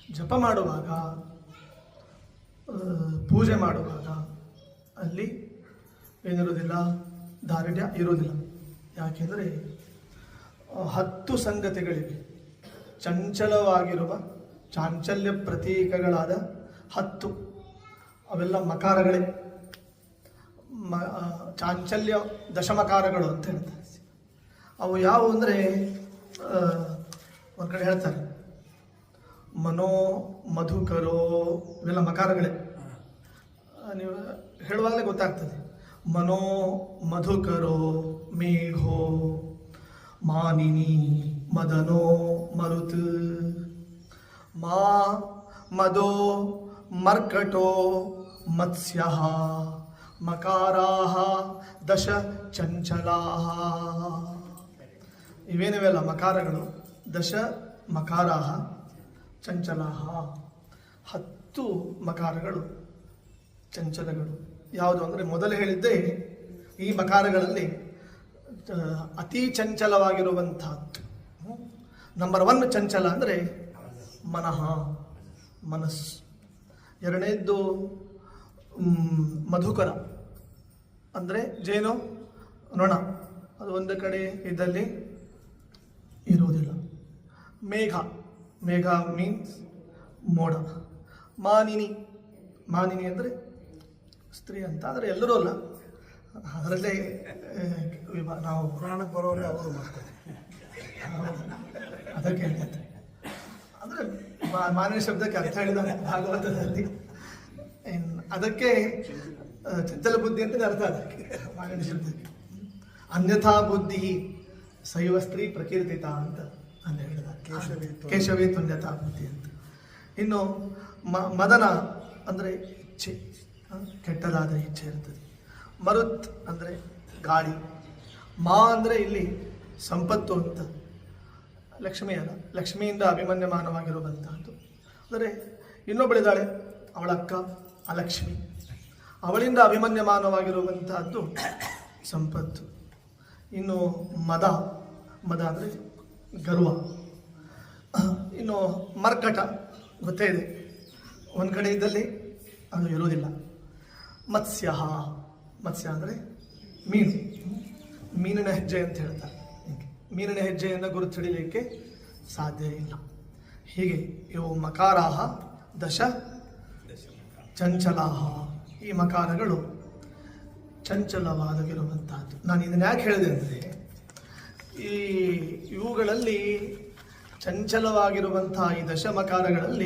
ಜಪ ಮಾಡುವಾಗ, ಪೂಜೆ ಮಾಡುವಾಗ ಅಲ್ಲಿ ಏನಿರೋದಿಲ್ಲ, ದಾರಿಢ್ಯ ಇರೋದಿಲ್ಲ. ಯಾಕೆಂದರೆ 10 ಸಂಗತಿಗಳಿವೆ. ಚಂಚಲವಾಗಿರುವ ಚಾಂಚಲ್ಯ ಪ್ರತೀಕಗಳಾದ 10 ಅವೆಲ್ಲ ಮಕಾರಗಳೇ. ಚಾಂಚಲ್ಯ ದಶಮಕಾರಗಳು ಅಂತ ಹೇಳ್ತಾರೆ. ಅವು ಯಾವುವು ಅಂದರೆ, ಒಂದು ಕಡೆ ಹೇಳ್ತಾರೆ ಮನೋ, ಮಧುಕರೋ, ಇವೆಲ್ಲ ಮಕಾರಗಳೇ. ನೀವು ಹೇಳುವಾಗಲೇ ಗೊತ್ತಾಗ್ತದೆ. ಮನೋ, ಮಧುಕರೋ, ಮೇಘೋ, ಮಾನಿನಿ, ಮದನೋ, ಮರುತ್, ಮಾ, ಮದೋ, ಮರ್ಕಟೋ, ಮತ್ಸ್ಯ, ಮಕಾರಾಹ ದಶ ಚಂಚಲಾಹ. ಇವೇನಿವೆಲ್ಲ ಮಕಾರಗಳು. ದಶ ಮಕಾರಾಹ ಚಂಚಲಾಹ, 10 ಮಕಾರಗಳು ಚಂಚಲಗಳು. ಯಾವುದು ಅಂದರೆ, ಮೊದಲು ಹೇಳಿದ್ದೇ ಈ ಮಕಾರಗಳಲ್ಲಿ ಅತಿ ಚಂಚಲವಾಗಿರುವಂತಹದ್ದು. ನಂಬರ್ 1 ಚಂಚಲ ಅಂದರೆ ಮನಃ, ಮನಸ್ಸು. ಎರಡನೇದ್ದು ಮಧುಕರ ಅಂದರೆ ಜೇನು ನೊಣ, ಅದು ಒಂದು ಕಡೆ ಇದ್ದಲ್ಲಿ ಇರುವುದಿಲ್ಲ. ಮೇಘ, ಮೇಘ ಮೀನ್ಸ್ ಮೋಡ. ಮಾನಿನಿ, ಮಾನಿನಿ ಅಂದರೆ ಸ್ತ್ರೀ ಅಂತ. ಆದರೆ ಎಲ್ಲರೂ ಅಲ್ಲ, ಅದರಲ್ಲೇ ನಾವು ಪುರಾಣಕ್ಕೆ ಬರೋರೆ ಅವರು ಮಾಡ್ತಾರೆ. ಅದಕ್ಕೆ ಹೇಳಿದೆ. ಅಂದರೆ ಮಾನಿನಿ ಶಬ್ದಕ್ಕೆ ಅರ್ಥ ಹೇಳಿದ ಭಾಗವತದಲ್ಲಿ ಅದಕ್ಕೆ ಚಂಚಲ ಬುದ್ಧಿ ಅಂತಲೇ ಅರ್ಥ. ಅದಕ್ಕೆ ಮಾನಿನಿ ಶಬ್ದಕ್ಕೆ ಅನ್ಯಥಾ ಬುದ್ಧಿ ಶೈವ ಸ್ತ್ರೀ ಪ್ರಕೀರ್ತಿತ ಅಂತ ಅಲ್ಲಿ ಹೇಳಿದ. ಕೇಶವೇ ಅನ್ಯಥಾ ಬುದ್ಧಿ ಅಂತ. ಇನ್ನು ಮದನ ಅಂದರೆ ಇಚ್ಛೆ, ಕೆಟ್ಟದಾದ ಇಚ್ಛೆ ಇರ್ತದೆ. ಮರುತ್ ಅಂದರೆ ಗಾಳಿ. ಮಾ ಅಂದರೆ ಇಲ್ಲಿ ಸಂಪತ್ತು ಅಂತ. ಲಕ್ಷ್ಮಿ ಅಲ್ಲ, ಲಕ್ಷ್ಮಿಯಿಂದ ಅಭಿಮನ್ಯಮಾನವಾಗಿರುವಂತಹದ್ದು. ಅಂದರೆ ಇನ್ನೊಬ್ಬಳಿದ್ದಾಳೆ, ಅವಳ ಅಕ್ಕ ಅಲಕ್ಷ್ಮಿ, ಅವಳಿಂದ ಅಭಿಮನ್ಯಮಾನವಾಗಿರುವಂತಹದ್ದು ಸಂಪತ್ತು. ಇನ್ನು ಮದ, ಮದ ಅಂದರೆ ಗರ್ವ. ಇನ್ನು ಮರ್ಕಟ ಗೊತ್ತೇ ಇದೆ, ಒಂದು ಕಡೆ ಇದ್ದಲ್ಲಿ ಅದು ಇರುವುದಿಲ್ಲ. ಮತ್ಸ್ಯ, ಮತ್ಸ್ಯ ಅಂದರೆ ಮೀನು, ಮೀನಿನ ಹೆಜ್ಜೆ ಅಂತ ಹೇಳ್ತಾರೆ. ಮೀನಿನ ಹೆಜ್ಜೆಯನ್ನು ಗುರುತು ಹಿಡಿಯಲಿಕ್ಕೆ ಸಾಧ್ಯ ಇಲ್ಲ. ಹೀಗೆ ಇವು ಮಕಾರಾಹ ದಶ ಚಂಚಲಾಹ. ಈ ಮಕಾರಗಳು ಚಂಚಲವಾಗಿರುವಂತಹದ್ದು. ನಾನು ಇದನ್ನು ಯಾಕೆ ಹೇಳಿದೆ ಅಂದರೆ, ಇವುಗಳಲ್ಲಿ ಚಂಚಲವಾಗಿರುವಂತಹ ಈ ದಶಮಕಾರಗಳಲ್ಲಿ